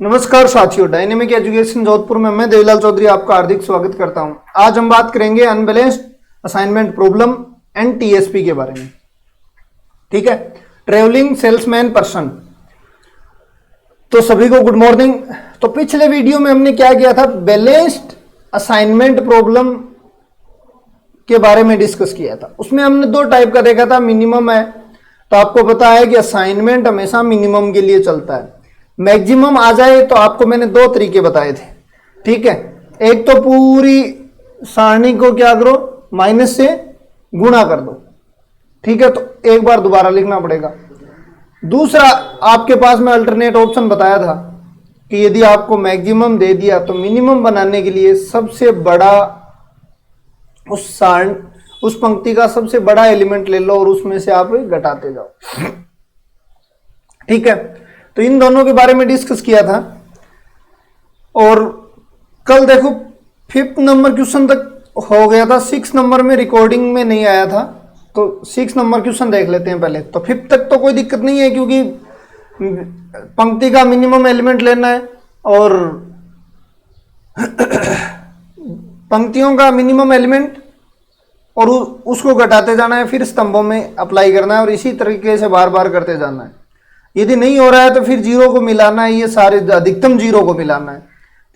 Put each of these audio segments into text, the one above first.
नमस्कार साथियों, dynamic education Jodhpur में मैं देवीलाल चौधरी आपका हार्दिक स्वागत करता हूं। आज हम बात करेंगे unbalanced assignment problem and TSP के बारे में। ठीक है, ट्रेवलिंग सेल्समैन पर्सन। तो सभी को गुड मॉर्निंग। तो पिछले वीडियो में हमने क्या किया था, बैलेंस्ड असाइनमेंट प्रॉब्लम के बारे में डिस्कस किया था। उसमें हमने दो टाइप का देखा था, मिनिमम है। तो आपको पता है कि असाइनमेंट हमेशा मिनिमम के लिए चलता है। मैक्सिमम आ जाए तो आपको मैंने दो तरीके बताए थे। ठीक है, एक तो पूरी सारणी को क्या करो, माइनस से गुणा कर दो। ठीक है, तो एक बार दोबारा लिखना पड़ेगा। दूसरा, आपके पास में अल्टरनेट ऑप्शन बताया था कि यदि आपको मैक्सिमम दे दिया तो मिनिमम बनाने के लिए सबसे बड़ा उस पंक्ति का सबसे बड़ा एलिमेंट ले लो और उसमें से आप घटाते जाओ। ठीक है, तो इन दोनों के बारे में डिस्कस किया था। और कल देखो 5th नंबर क्वेश्चन तक हो गया था, 6 नंबर में रिकॉर्डिंग में नहीं आया था। तो 6 नंबर क्वेश्चन देख लेते हैं पहले। तो 5th तक तो कोई दिक्कत नहीं है, क्योंकि पंक्ति का मिनिमम एलिमेंट लेना है और पंक्तियों का मिनिमम एलिमेंट और उसको घटाते जाना है, फिर स्तंभों में अप्लाई करना है और इसी तरीके से बार बार करते जाना है। यदि नहीं हो रहा है तो फिर जीरो को मिलाना है, ये सारे अधिकतम जीरो को मिलाना है।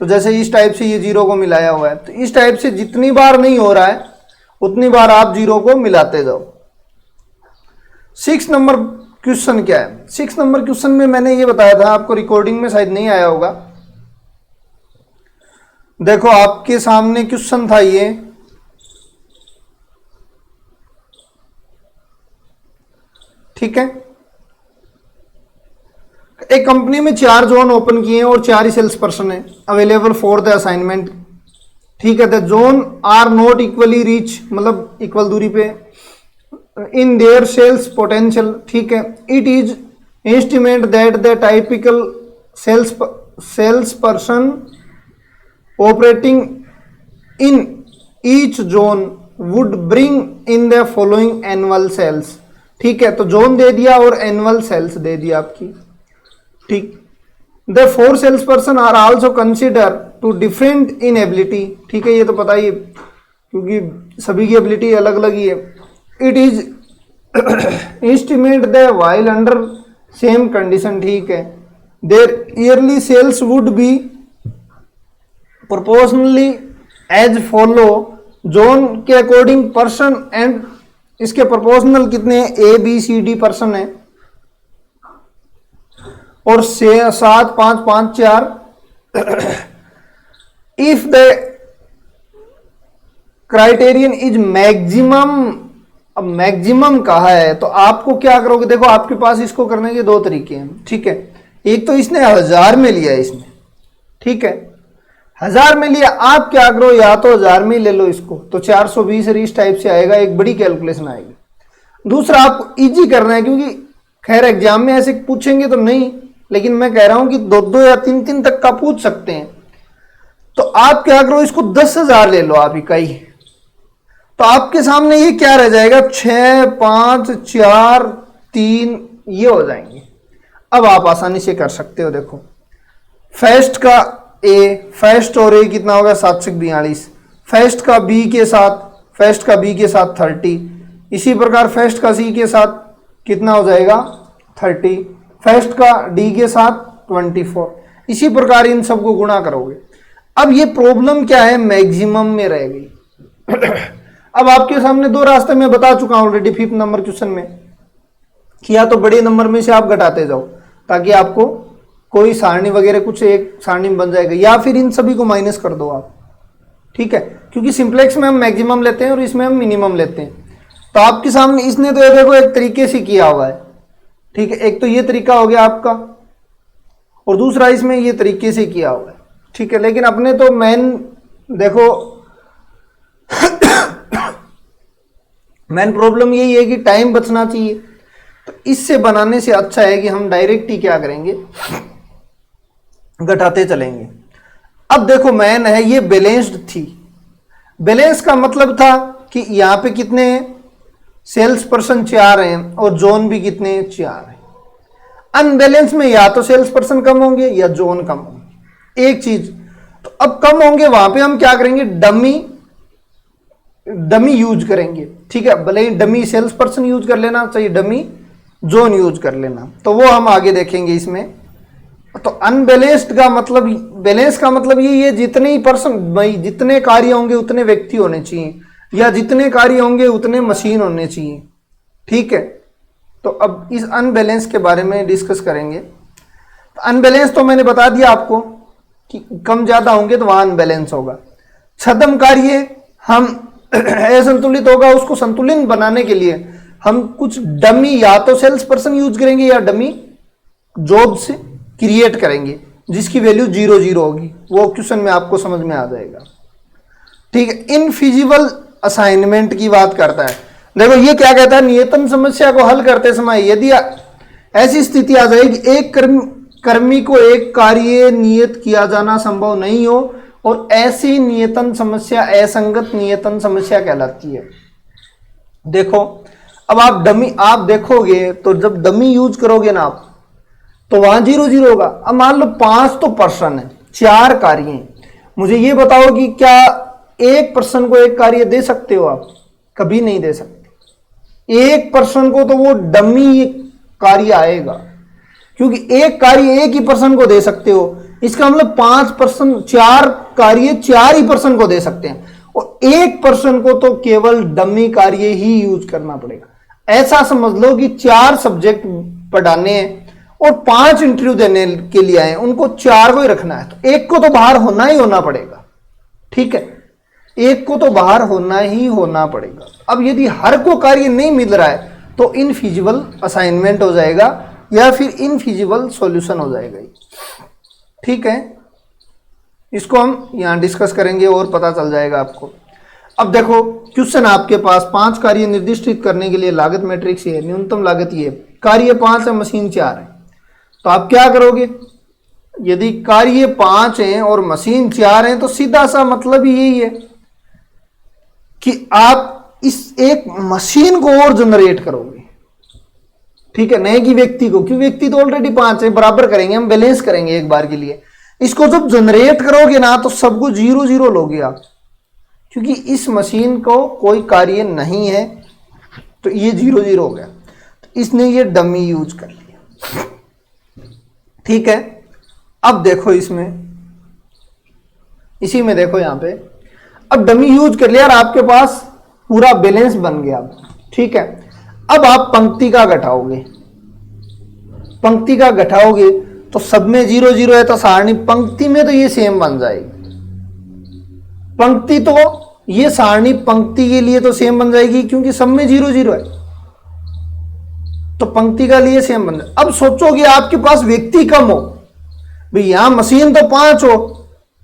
तो जैसे इस टाइप से ये जीरो को मिलाया हुआ है, तो इस टाइप से जितनी बार नहीं हो रहा है उतनी बार आप जीरो को मिलाते जाओ। 6 नंबर क्वेश्चन क्या है? 6 नंबर क्वेश्चन में मैंने ये बताया था, आपको रिकॉर्डिंग में शायद नहीं आया होगा। देखो आपके सामने क्वेश्चन था ये, ठीक है। एक कंपनी में 4 जोन ओपन किए हैं और 4 ही सेल्स पर्सन है अवेलेबल फॉर द असाइनमेंट। ठीक है, the zone are not equally rich, मतलब इक्वल दूरी पे इन देयर सेल्स पोटेंशियल। ठीक है, it is estimate that the typical sales person operating in each zone would bring in the following annual sales. ठीक है, तो जोन दे दिया और एनुअल सेल्स दे दिया आपकी। ठीक, the 4 sales person are also consider to different in ability. ठीक है, ये तो पता ही है क्योंकि सभी की एबिलिटी अलग अलग ही है। It is estimate the while under same condition. ठीक है, there yearly sales would be proportionally as follow, zone के अकॉर्डिंग पर्सन एंड इसके प्रोपोर्शनल कितने हैं, ABCD पर्सन है और 7 5 5 4। If the criterion is maximum, अब मैक्सिमम कहा है तो आपको क्या करोगे, देखो आपके पास इसको करने के 2 तरीके हैं। ठीक है, एक तो इसने 1000 में लिया इसने, ठीक है 1000 में लिया, आप क्या करो या तो 1000 में ले लो इसको, तो 420 इस टाइप से आएगा, एक बड़ी कैलकुलेशन आएगी। दूसरा, आपको इजी करना है, क्योंकि खैर एग्जाम में ऐसे पूछेंगे तो नहीं, लेकिन मैं कह रहा हूं कि 2 या 3 तक का पूछ सकते हैं। तो आप क्या करो, इसको 10,000 ले लो आप इकाई। तो आपके सामने ये क्या रह जाएगा, 6 5 4 3 ये हो जाएंगे। अब आप आसानी से कर सकते हो। देखो फर्स्ट का फर्स्ट और ए कितना होगा, 742। फर्स्ट का बी के साथ 30। इसी प्रकार फर्स्ट का सी के साथ कितना हो जाएगा, 30। फर्स्ट का डी के साथ 24। इसी प्रकार इन सबको गुणा करोगे। अब ये प्रॉब्लम क्या है, मैक्सिमम में रह गई। अब आपके सामने 2 रास्ते मैं बता चुका हूं ऑलरेडी 5th नंबर क्वेश्चन में, कि या तो बड़े नंबर में से आप घटाते जाओ ताकि आपको कोई सारणी वगैरह कुछ एक सारणी में बन जाएगा, या फिर इन सभी को माइनस कर दो आप। ठीक है, क्योंकि सिंप्लेक्स में हम मैक्सिमम लेते हैं और इसमें हम मिनिमम लेते हैं। तो आपके सामने इसने तो ये देखो एक तरीके से किया हुआ है। ठीक है, एक तो ये तरीका हो गया आपका और दूसरा इसमें ये तरीके से किया हुआ है। ठीक है, लेकिन अपने तो मेन देखो मेन प्रॉब्लम यही है कि टाइम बचना चाहिए। तो इससे बनाने से अच्छा है कि हम डायरेक्ट ही क्या करेंगे, घटाते चलेंगे। अब देखो मेन है ये बैलेंस्ड थी। बैलेंस का मतलब था कि यहां पे कितने सेल्स पर्सन 4 हैं और जोन भी कितने 4 हैं। अनबैलेंस में या तो सेल्स पर्सन कम होंगे या जोन कम होंगे, एक चीज। तो अब कम होंगे वहां पे हम क्या करेंगे, डमी यूज करेंगे, ठीक है। भले ही डमी सेल्स पर्सन यूज कर लेना चाहिए, डमी जोन यूज कर लेना, तो वो हम आगे देखेंगे इसमें। तो अनबैलेंस्ड का मतलब, बैलेंस का मतलब ये जितने ही पर्सन भाई, जितने कार्य होंगे उतने व्यक्ति होने चाहिए, या जितने कार्य होंगे उतने मशीन होने चाहिए, ठीक है। तो अब इस अनबैलेंस के बारे में डिस्कस करेंगे। तो अनबैलेंस तो मैंने बता दिया आपको कि कम ज्यादा होंगे तो वहां अनबैलेंस होगा। छद्म कार्य हम असंतुलित होगा, उसको संतुलित बनाने के लिए हम कुछ डमी या तो सेल्स पर्सन यूज करेंगे या डमी जॉब से क्रिएट करेंगे जिसकी वैल्यू 0 होगी। वो क्वेश्चन में आपको समझ में आ जाएगा, ठीक है। इनफिजिबल असाइनमेंट की बात करता है। देखो ये क्या कहता है, नियतन समस्या को हल करते समय यदि ऐसी स्थिति आ जाए कि एक कर्मी को एक कार्य नियत किया जाना संभव नहीं हो, और ऐसी नियतन समस्या असंगत नियतन समस्या कहलाती है। देखो अब आप देखोगे तो जब डमी यूज करोगे ना आप, तो वहां 0 होगा। अब मान लो 5 तो पर्सन है, 4 कार्य हैं, मुझे ये बताओ कि क्या एक पर्सन को एक कार्य दे सकते हो आप? कभी नहीं दे सकते। एक पर्सन को तो वो डमी कार्य आएगा, क्योंकि एक कार्य एक ही पर्सन को दे सकते हो। इसका मतलब 5 पर्सन 4 कार्य 4 ही पर्सन को दे सकते हैं, और एक पर्सन को तो केवल डमी कार्य ही यूज करना पड़ेगा। ऐसा समझ लो कि 4 सब्जेक्ट पढ़ाने हैं और 5 इंटरव्यू देने के लिए आए, उनको 4 को ही रखना है, तो एक को तो बाहर होना ही होना पड़ेगा, ठीक है। एक को तो बाहर होना ही होना पड़ेगा। अब यदि हर को कार्य नहीं मिल रहा है तो इनफिजिबल असाइनमेंट हो जाएगा, या फिर इनफिजिबल सॉल्यूशन हो जाएगा, ठीक है। इसको हम यहां डिस्कस करेंगे और पता चल जाएगा आपको। अब देखो क्वेश्चन आपके पास 5 कार्य निर्दिष्ट करने के लिए लागत मैट्रिक्स है, न्यूनतम लागत ये कार्य 5 है, मशीन 4 है। तो आप क्या करोगे, यदि कार्य 5 हैं और मशीन 4 हैं तो सीधा सा मतलब ही यही है कि आप इस एक मशीन को और जनरेट करोगे, ठीक है, नहीं कि व्यक्ति को, क्योंकि व्यक्ति तो ऑलरेडी 5 है, बराबर करेंगे हम, बैलेंस करेंगे एक बार के लिए। इसको जब जनरेट करोगे ना तो सबको 0 लोगे आप, क्योंकि इस मशीन को कोई कार्य नहीं है, तो ये 0 हो गया। तो इसने ये डमी यूज कर लिया, ठीक है। अब देखो इसमें, इसी में देखो यहां पे, अब डमी यूज कर लिया और आपके पास पूरा बैलेंस बन गया, ठीक है। अब आप पंक्ति का घटाओगे, पंक्ति का घटाओगे तो सब में 0 है, तो सारणी पंक्ति में तो ये सेम बन जाएगी। पंक्ति तो ये सारणी पंक्ति के लिए तो सेम बन जाएगी, क्योंकि सब में 0 है, तो पंक्ति का लिए सेम बन जाए। अब सोचोगे आपके पास व्यक्ति कम हो, भाई यहां मशीन तो 5 हो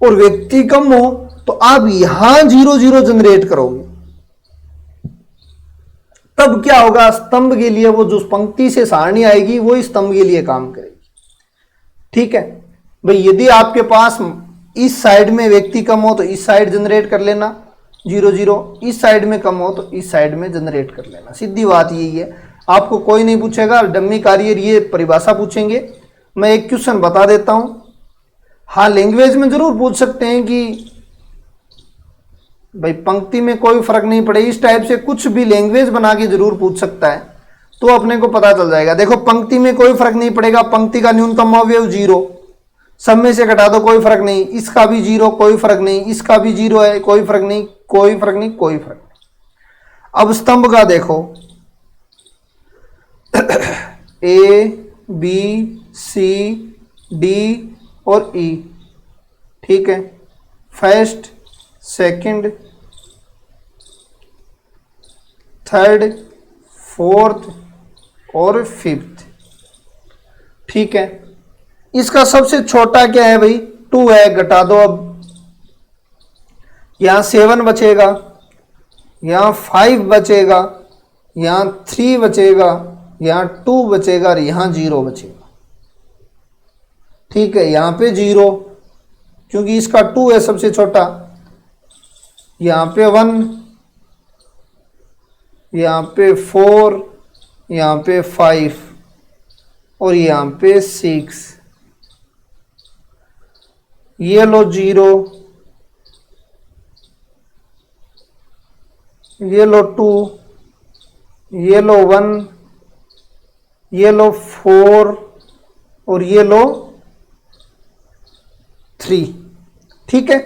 और व्यक्ति कम हो, तो आप यहां 0 जनरेट करोगे, तब क्या होगा, स्तंभ के लिए वो जो पंक्ति से सारणी आएगी वो स्तंभ के लिए काम करेगी, ठीक है। भाई यदि आपके पास इस साइड में व्यक्ति कम हो तो इस साइड जनरेट कर लेना 0, इस साइड में कम हो तो इस साइड में जनरेट कर लेना, सीधी बात यही है। आपको कोई नहीं पूछेगा, डमी कार्य ये परिभाषा पूछेंगे। मैं एक क्वेश्चन बता देता हूं, हाँ लैंग्वेज में जरूर पूछ सकते हैं कि भाई पंक्ति में कोई फर्क नहीं पड़े, इस टाइप से कुछ भी लैंग्वेज बना के जरूर पूछ सकता है, तो अपने को पता चल जाएगा। देखो पंक्ति में कोई फर्क नहीं पड़ेगा, पंक्ति का न्यूनतम अवयव 0, सब में से घटा दो कोई फर्क नहीं, इसका भी 0 कोई फर्क नहीं, इसका भी 0 है कोई फर्क नहीं, कोई फर्क नहीं, कोई फर्क नहीं। अब स्तंभ का देखो A B C D और E, ठीक है, फर्स्ट सेकंड थर्ड फोर्थ और फिफ्थ, ठीक है। इसका सबसे छोटा क्या है भाई, 2 है, घटा दो। अब यहां 7 बचेगा, यहां 5 बचेगा, यहां 3 बचेगा, यहां 2 बचेगा और यहां 0 बचेगा, ठीक है। यहां पे 0 क्योंकि इसका 2 है सबसे छोटा, यहां पे 1, यहां पे 4, यहां पे 5, और यहाँ पे 6, ये लो 0, ये लो 2, ये लो 1, ये लो 4 और ये लो 3। ठीक है,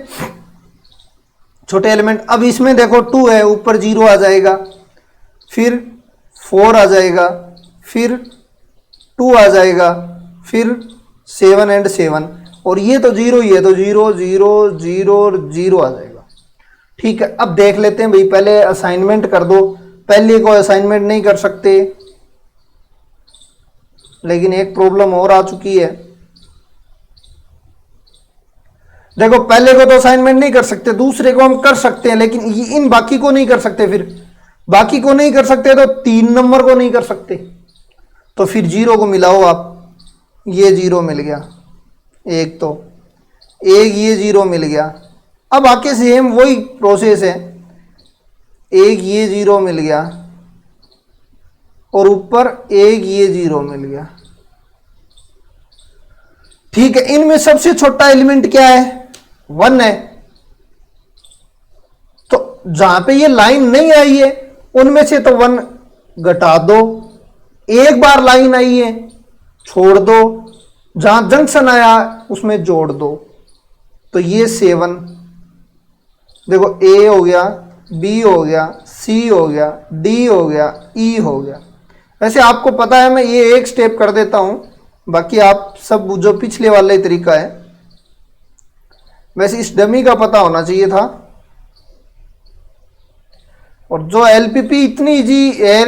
छोटे एलिमेंट। अब इसमें देखो 2 है, ऊपर 0 आ जाएगा, फिर 4 आ जाएगा, फिर 2 आ जाएगा, फिर 7 एंड 7, और ये तो 0 ही है, तो 0 0 0 और 0 आ जाएगा। ठीक है, अब देख लेते हैं भाई, पहले असाइनमेंट कर दो। पहले को असाइनमेंट नहीं कर सकते, लेकिन एक प्रॉब्लम और आ चुकी है। देखो, पहले को तो असाइनमेंट नहीं कर सकते, दूसरे को हम कर सकते हैं, लेकिन इन बाकी को नहीं कर सकते। फिर बाकी को नहीं कर सकते तो 3 नंबर को नहीं कर सकते, तो फिर 0 को मिलाओ आप, ये 0 मिल गया एक, तो एक ये 0 मिल गया। अब आके सेम वही प्रोसेस है, एक ये 0 मिल गया और ऊपर एक ये 0 मिल गया। ठीक है, इनमें सबसे छोटा एलिमेंट क्या है? 1 है। तो जहां पे ये लाइन नहीं आई है उनमें से तो 1 घटा दो, एक बार लाइन आई है छोड़ दो, जहां जंक्शन आया उसमें जोड़ दो। तो ये 7, देखो ए हो गया, बी हो गया, सी हो गया, डी हो गया, ई हो गया। वैसे आपको पता है, मैं ये एक स्टेप कर देता हूं, बाकी आप सब जो पिछले वाला ही तरीका है। वैसे इस डमी का पता होना चाहिए था, और जो एलपीपी इतनी इजी है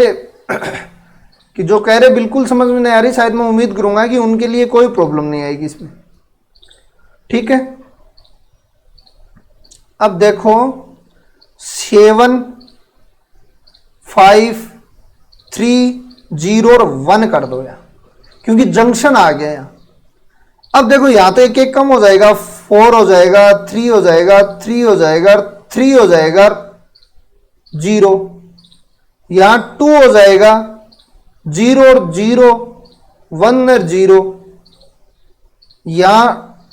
कि जो कह रहे बिल्कुल समझ में नहीं आ रही, शायद मैं उम्मीद करूंगा कि उनके लिए कोई प्रॉब्लम नहीं आएगी इसमें। ठीक है, अब देखो 7 5 3 0 और 1 कर दो यार, क्योंकि जंक्शन आ गया यहाँ। अब देखो यहाँ तो एक एक कम हो जाएगा, 4 हो जाएगा, 3 हो जाएगा, 3 हो जाएगा, 3 हो जाएगा, 0, यहाँ 2 हो जाएगा, 0 और 0, 1 और 0, यहाँ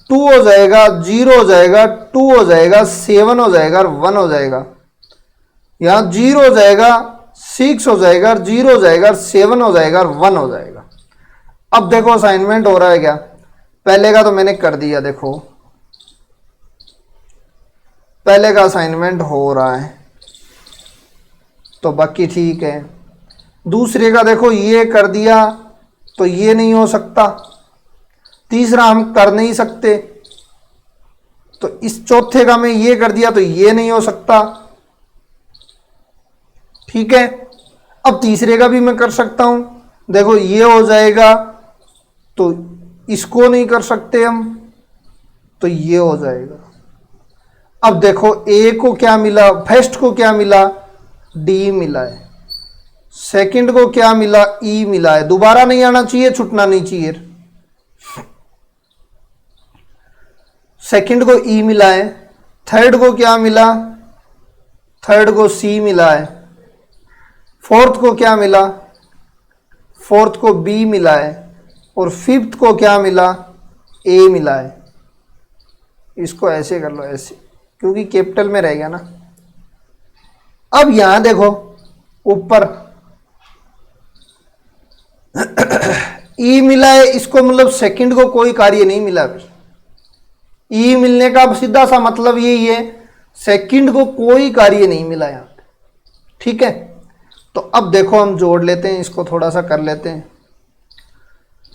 2 हो जाएगा, 0 हो जाएगा, 2 हो जाएगा, 7 हो जाएगा और 1 हो जाएगा, यहाँ 0 हो जाएगा, 6 हो जाएगा, 0 हो जाएगा, 7 हो जाएगा और 1 हो जाएगा। अब देखो असाइनमेंट हो रहा है क्या? पहले का तो मैंने कर दिया, देखो पहले का असाइनमेंट हो रहा है, तो बाकी ठीक है। दूसरे का देखो ये कर दिया, तो ये नहीं हो सकता। तीसरा हम कर नहीं सकते, तो इस चौथे का मैं ये कर दिया, तो ये नहीं हो सकता। ठीक है, अब तीसरे का भी मैं कर सकता हूं, देखो ये हो जाएगा, तो इसको नहीं कर सकते हम, तो ये हो जाएगा। अब देखो ए को क्या मिला, फर्स्ट को क्या मिला, डी मिला है, सेकंड को क्या मिला, ई मिला है। दोबारा नहीं आना चाहिए, छूटना नहीं चाहिए। सेकंड को ई मिला है, थर्ड को क्या मिला, थर्ड को सी मिला है, फोर्थ को क्या मिला, फोर्थ को बी मिला है, और फिफ्थ को क्या मिला, ए मिला है। इसको ऐसे कर लो, ऐसे, क्योंकि कैपिटल में रह गया ना। अब यहां देखो ऊपर ई मिला है, इसको मतलब सेकंड को कोई कार्य नहीं मिला। ई मिलने का सीधा सा मतलब यही है, सेकंड को कोई कार्य नहीं मिला यहां पे। ठीक है, तो अब देखो हम जोड़ लेते हैं, इसको थोड़ा सा कर लेते हैं।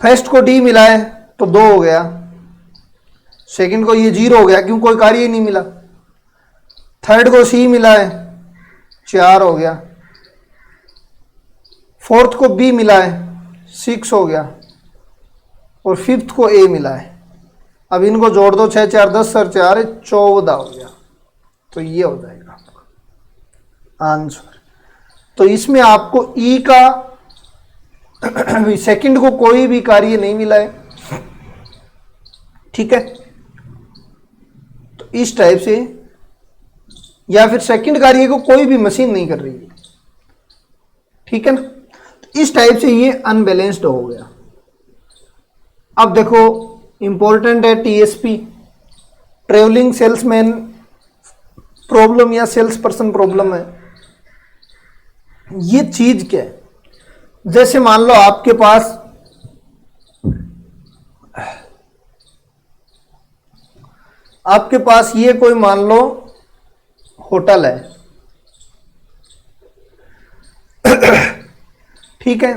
फर्स्ट को डी मिला है तो 2 हो गया, सेकंड को ये 0 हो गया क्यों, कोई कार्य ही नहीं मिला। थर्ड को सी मिला है, 4 हो गया। फोर्थ को बी मिला है, 6 हो गया, और फिफ्थ को ए मिला है। अब इनको जोड़ दो, 6 4 10 और 4 14 हो गया, तो ये हो जाएगा आपका आंसर। तो इसमें आपको ई का सेकंड को कोई भी कार्य नहीं मिला है। ठीक है, तो इस टाइप से, या फिर सेकंड कार्य को कोई भी मशीन नहीं कर रही है। ठीक है ना, तो इस टाइप से ये अनबैलेंस्ड हो गया। अब देखो इंपॉर्टेंट है टीएसपी, ट्रेवलिंग सेल्समैन प्रॉब्लम या सेल्स पर्सन प्रॉब्लम है। ये चीज क्या है? जैसे मान लो आपके पास ये कोई मान लो होटल है, ठीक है।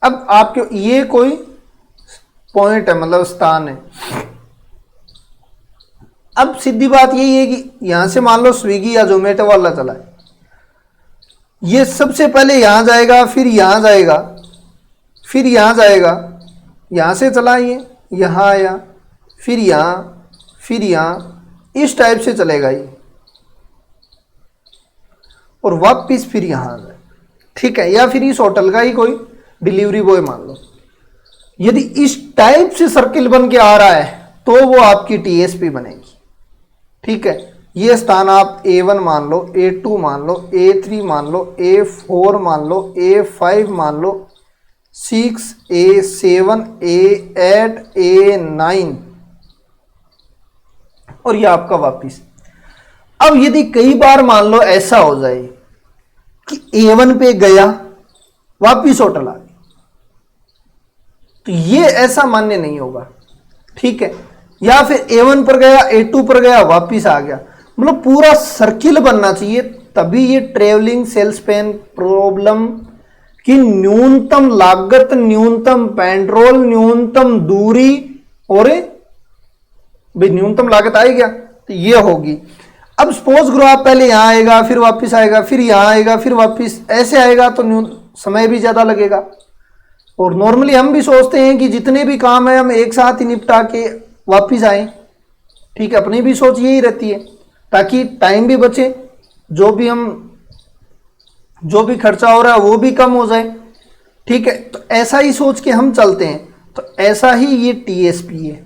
अब आपके ये कोई पॉइंट है, मतलब स्थान है। अब सीधी बात यही है कि यहां से मान लो स्विगी या जोमेटो वाला चला है, ये सबसे पहले यहां जाएगा, फिर यहां जाएगा, फिर यहां जाएगा, यहां से चला ये, यहां आया, फिर यहां, फिर यहां, इस टाइप से चलेगा ये, और वापिस फिर यहां आ जाए, ठीक है। या फिर इस होटल का ही कोई डिलीवरी बॉय मान लो, यदि इस टाइप से सर्किल बन के आ रहा है तो वो आपकी टीएसपी बनेगी, ठीक है। ये स्थान आप A1 मान लो, A2 मान लो, A3 मान लो, A4 मान लो, A5 मान लो, 6, A7, A8, A9, और ये आपका वापिस। अब यदि कई बार मान लो ऐसा हो जाए कि A1 पे गया, वापिस होटल आ गया, तो ये ऐसा मान्य नहीं होगा, ठीक है। या फिर A1 पर गया, A2 पर गया, वापिस आ गया, मतलब पूरा सर्किल बनना चाहिए, तभी ये ट्रेवलिंग सेल्समैन प्रॉब्लम की न्यूनतम लागत, न्यूनतम पेट्रोल, न्यूनतम दूरी, और भाई न्यूनतम लागत आएगी तो ये होगी। अब सपोज करो आप पहले यहां आएगा, फिर वापिस आएगा, फिर यहां आएगा, फिर वापिस, ऐसे आएगा तो समय भी ज्यादा लगेगा। और नॉर्मली हम भी सोचते हैं कि जितने भी काम है हम एक साथ ही निपटा के वापिस आए, ठीक है। अपनी भी सोच यही रहती है ताकि टाइम भी बचे, जो भी खर्चा हो रहा है वो भी कम हो जाए, ठीक है। तो ऐसा ही सोच के हम चलते हैं, तो ऐसा ही ये टीएसपी है।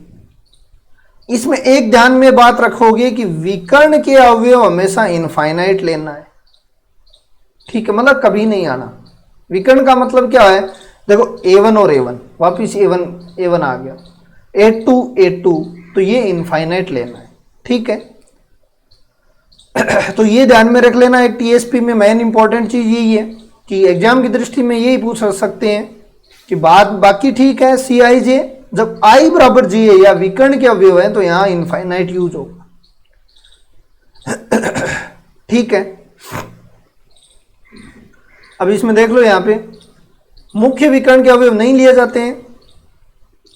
इसमें एक ध्यान में बात रखोगे कि विकर्ण के अवयव हमेशा इनफाइनाइट लेना है, ठीक है, मतलब कभी नहीं आना। विकर्ण का मतलब क्या है? देखो A1 और A1, वापिस A1 आ गया, A2, तो ये इनफाइनाइट लेना है, ठीक है। तो ये ध्यान में रख लेना। एक टीएसपी में मेन इंपॉर्टेंट चीज यही है कि एग्जाम की दृष्टि में यही पूछ सकते हैं कि बाकी ठीक है, CIJ जब I बराबर G है या विकर्ण के अवयव है तो यहां इनफाइनाइट यूज होगा, ठीक है। अब इसमें देख लो, यहां पे मुख्य विकर्ण के अवयव नहीं लिए जाते हैं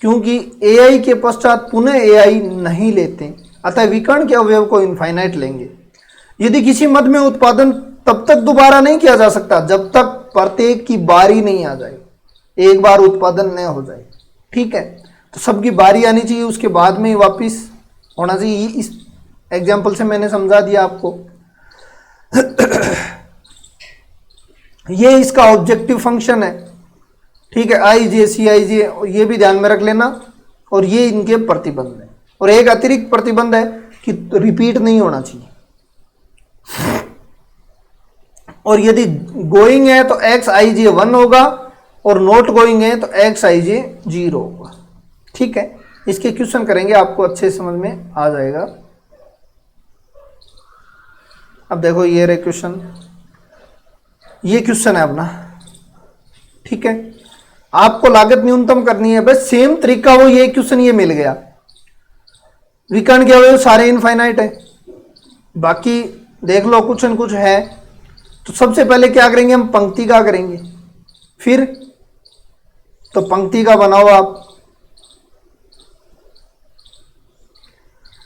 क्योंकि AI के पश्चात पुनः AI नहीं लेते, अतः विकर्ण के अवयव को इनफाइनाइट लेंगे। यदि किसी मद में उत्पादन तब तक दोबारा नहीं किया जा सकता जब तक प्रत्येक की बारी नहीं आ जाए, एक बार उत्पादन न हो जाए, ठीक है। तो सबकी बारी आनी चाहिए, उसके बाद में ही वापिस होना चाहिए। इस एग्जाम्पल से मैंने समझा दिया आपको। ये इसका ऑब्जेक्टिव फंक्शन है, ठीक है। IJ CIJ ये भी ध्यान में रख लेना, और ये इनके प्रतिबंध है। और एक अतिरिक्त प्रतिबंध है कि रिपीट नहीं होना चाहिए, और यदि गोइंग है तो XIJ 1 होगा, और नॉट गोइंग है तो XIJ 0 होगा, ठीक है। इसके क्वेश्चन करेंगे, आपको अच्छे समझ में आ जाएगा। अब देखो ये रहे क्वेश्चन, ये क्वेश्चन है अपना, ठीक है। आपको लागत न्यूनतम करनी है, बस सेम तरीका वो ये क्वेश्चन ये मिल गया। विकर्ण के अवयव सारे इनफाइनाइट है, बाकी देख लो कुछ न कुछ है। तो सबसे पहले क्या करेंगे हम? पंक्ति का करेंगे, फिर तो पंक्ति का बनाओ आप।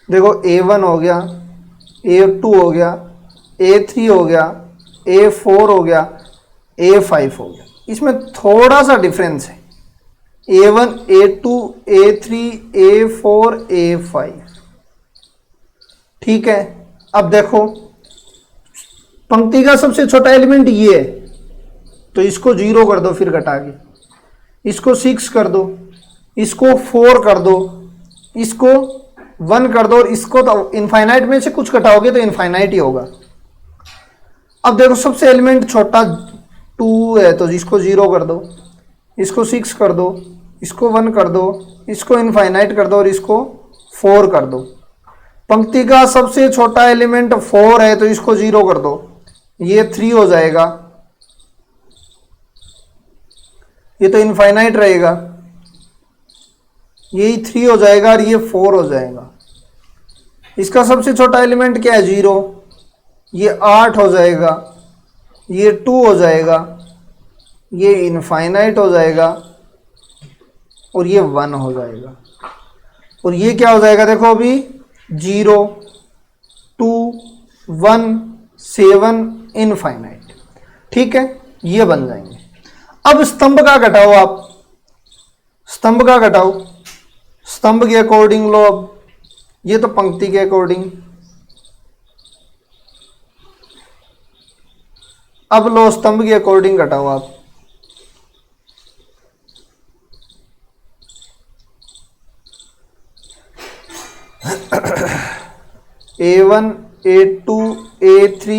देखो A1 हो गया, A2 हो गया, A3 हो गया, A4 हो गया, A5 हो गया। इसमें थोड़ा सा डिफरेंस है, A1, A2, A3, A4, A5, ठीक है। अब देखो पंक्ति का सबसे छोटा एलिमेंट ये है, तो इसको 0 कर दो, फिर घटा के इसको 6 कर दो, इसको 4 कर दो, इसको 1 कर दो, और इसको तो इनफाइनाइट में से कुछ घटाओगे तो इनफाइनाइट ही होगा। अब देखो सबसे एलिमेंट छोटा 2 है, तो इसको 0 कर दो, इसको 6 कर दो, इसको 1 कर दो, इसको इनफाइनाइट कर दो और इसको 4 कर दो। पंक्ति का सबसे छोटा एलिमेंट 4 है तो इसको 0 कर दो, ये 3 हो जाएगा, ये तो इनफाइनाइट रहेगा, यही 3 हो जाएगा और ये 4 हो जाएगा। इसका सबसे छोटा एलिमेंट क्या है 0, ये 8 हो जाएगा, ये 2 हो जाएगा, ये इनफाइनाइट हो जाएगा और ये 1 हो जाएगा। और ये क्या हो जाएगा देखो अभी 0 2 1 7 इनफाइनाइट। ठीक है, ये बन जाएंगे। अब स्तंभ का घटाओ, आप स्तंभ का घटाओ, स्तंभ के अकॉर्डिंग लो। अब ये तो पंक्ति के अकॉर्डिंग, अब लो स्तंभ के अकॉर्डिंग घटाओ आप। A1 A2 A3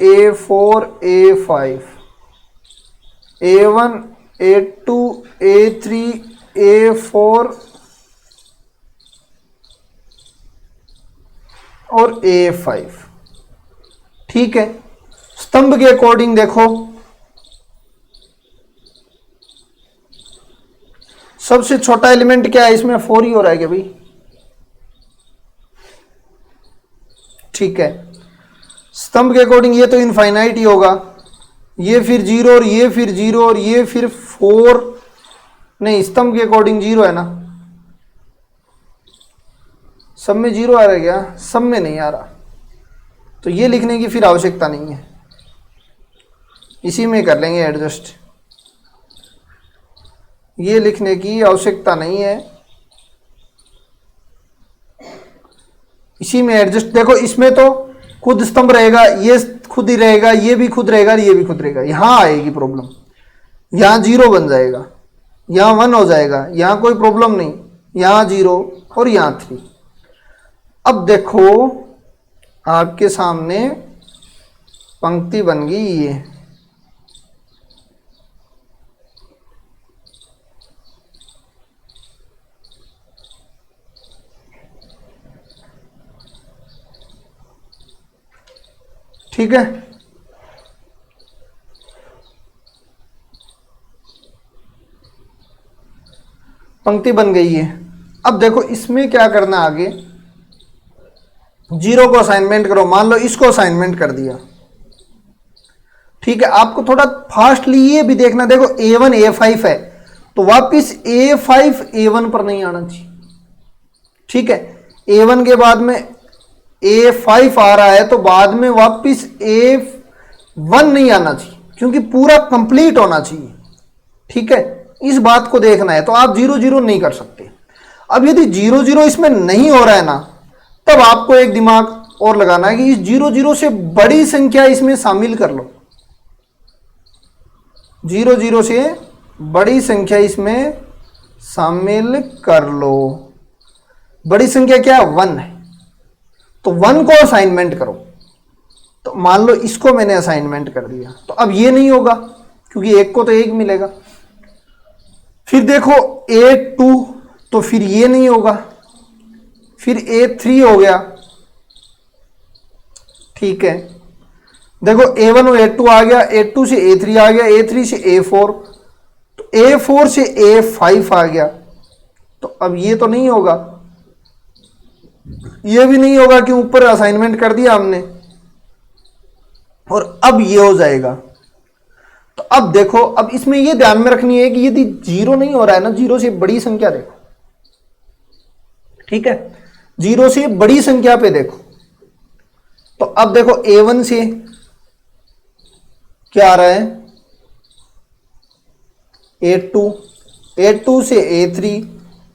A4 A5, A1 A2 A3 A4 और A5। ठीक है, स्तंभ के अकॉर्डिंग देखो, सबसे छोटा एलिमेंट क्या है इसमें 4 ही हो रहा है क्या भाई? ठीक है, स्तंभ के अकॉर्डिंग ये तो इनफाइनाइट ही होगा, ये फिर 0 और ये फिर 0 और ये फिर 4, नहीं स्तंभ के अकॉर्डिंग 0 है ना, सब में 0 आ रहा है क्या? सब में नहीं आ रहा, तो ये लिखने की फिर आवश्यकता नहीं है, इसी में कर लेंगे एडजस्ट, ये लिखने की आवश्यकता नहीं है, इसी में एडजस्ट। देखो इसमें तो खुद स्तंभ रहेगा, ये खुद ही रहेगा, ये भी खुद रहेगा, ये भी खुद रहेगा, यहां आएगी प्रॉब्लम, यहां 0 बन जाएगा, यहां 1 हो जाएगा, यहां कोई प्रॉब्लम नहीं, यहां 0 और यहां 3। अब देखो आपके सामने पंक्ति बन गई ये, ठीक है, पंक्ति बन गई है। अब देखो इसमें क्या करना आगे, 0 को असाइनमेंट करो, मान लो इसको असाइनमेंट कर दिया। ठीक है, आपको थोड़ा फास्टली ये भी देखना, देखो A1 A5 है तो वापिस A5 A1 पर नहीं आना चाहिए। ठीक है, A1 के बाद में A5 आ रहा है तो बाद में वापिस A1 नहीं आना चाहिए, क्योंकि पूरा कंप्लीट होना चाहिए। ठीक है, इस बात को देखना है, तो आप 0 0 नहीं कर सकते। अब यदि 0 0 इसमें नहीं हो रहा है ना, तब आपको एक दिमाग और लगाना है कि इस 0 0 से बड़ी संख्या इसमें शामिल कर लो, 0 0 से बड़ी संख्या इसमें शामिल कर लो। बड़ी संख्या क्या है? 1 है, तो 1 को असाइनमेंट करो। तो मान लो इसको मैंने असाइनमेंट कर दिया, तो अब ये नहीं होगा क्योंकि 1 को तो 1 मिलेगा। फिर देखो A2, तो फिर ये नहीं होगा, फिर A3 हो गया। ठीक है, देखो A1 और A2 आ गया, A2 से A3 आ गया, A3 से A4, तो A4 से A5 आ गया। तो अब ये तो नहीं होगा, ये भी नहीं होगा कि ऊपर असाइनमेंट कर दिया हमने, और अब ये हो जाएगा। तो अब देखो, अब इसमें ये ध्यान में रखनी है कि यदि 0 नहीं हो रहा है ना, 0 से बड़ी संख्या देखो। ठीक है, 0 से बड़ी संख्या पे देखो। तो अब देखो A1 से क्या आ रहा है? A2, A2 से A3,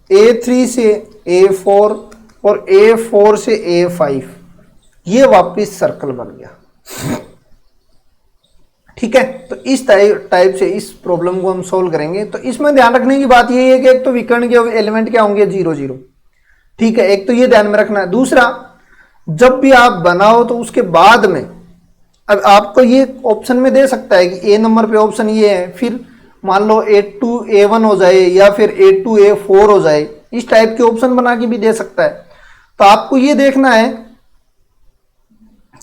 A3 से A4 और A4 से A5, ये वापिस सर्कल बन गया। ठीक है, तो इस टाइप से इस प्रॉब्लम को हम सोल्व करेंगे। तो इसमें ध्यान रखने की बात ये है कि एक तो विकर्ण के एलिमेंट क्या होंगे? 0 0। ठीक है, एक तो ये ध्यान में रखना है। दूसरा, जब भी आप बनाओ तो उसके बाद में, अब आपको ये ऑप्शन में दे सकता है कि A नंबर पे ऑप्शन ये है, फिर मान लो 8 to A1 हो जाए या फिर 8 to A4 हो जाए, इस टाइप के ऑप्शन बना के भी दे सकता है। तो आपको ये देखना है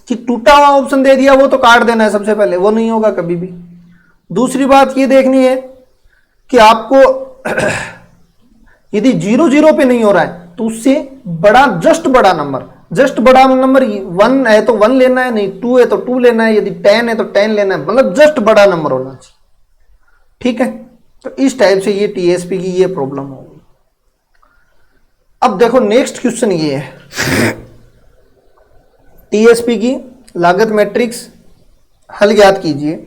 कि टूटा हुआ ऑप्शन दे दिया वो तो काट देना है सबसे पहले, वो नहीं होगा कभी भी। दूसरी बात ये देखनी है कि आपको यदि 0 0 पे नहीं हो रहा है तो उससे बड़ा, जस्ट बड़ा नंबर 1 है तो 1 लेना है, नहीं 2 है तो 2 लेना है, यदि 10 है तो 10 लेना है, मतलब जस्ट बड़ा नंबर होना चाहिए। ठीक है, तो इस टाइप से ये टीएसपी की ये प्रॉब्लम होगी। अब देखो नेक्स्ट क्वेश्चन ये है, टीएसपी की लागत मैट्रिक्स हल ज्ञात कीजिए।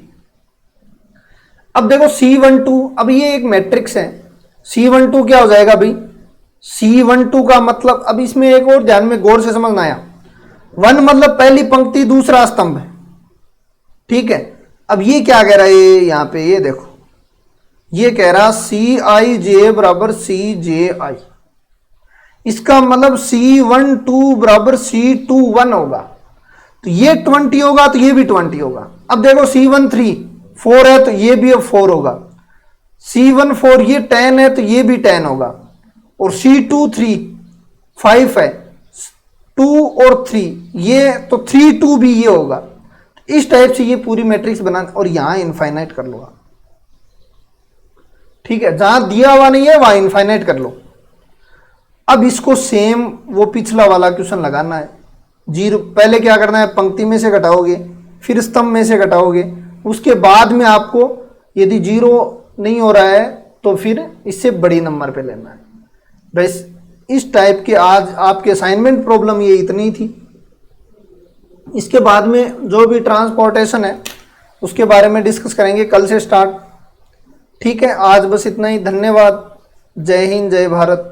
अब देखो C12, अब ये एक मैट्रिक्स है, C12 क्या हो जाएगा भाई, C12 का मतलब, अब इसमें एक और ध्यान में गौर से समझना आया, 1 मतलब पहली पंक्ति दूसरा स्तंभ है। ठीक है, अब ये क्या कह रहा है यहां पे, ये देखो ये कह रहा Cij बराबर Cji, इसका मतलब C12 बराबर C21 होगा, तो ये 20 होगा तो ये भी 20 होगा। अब देखो C13 4 है तो ये भी अब 4 होगा, C14 ये 10 है तो ये भी 10 होगा, और C23 5 है, 2 और 3 ये तो 3 2 भी ये होगा। इस टाइप से ये पूरी मैट्रिक्स बना और यहां इनफाइनाइट कर लो आप। ठीक है, जहां दिया हुआ नहीं है वहां इनफाइनाइट कर लो। अब इसको सेम वो पिछला वाला क्वेश्चन लगाना है, 0 पहले क्या करना है, पंक्ति में से घटाओगे, फिर स्तंभ में से घटाओगे, उसके बाद में आपको यदि 0 नहीं हो रहा है तो फिर इससे बड़ी नंबर पे लेना है। बस इस टाइप के आज आपके असाइनमेंट प्रॉब्लम ये इतनी थी। इसके बाद में जो भी ट्रांसपोर्टेशन है उसके बारे में डिस्कस करेंगे कल से स्टार्ट। ठीक है, आज बस इतना ही। धन्यवाद। जय हिंद, जय भारत।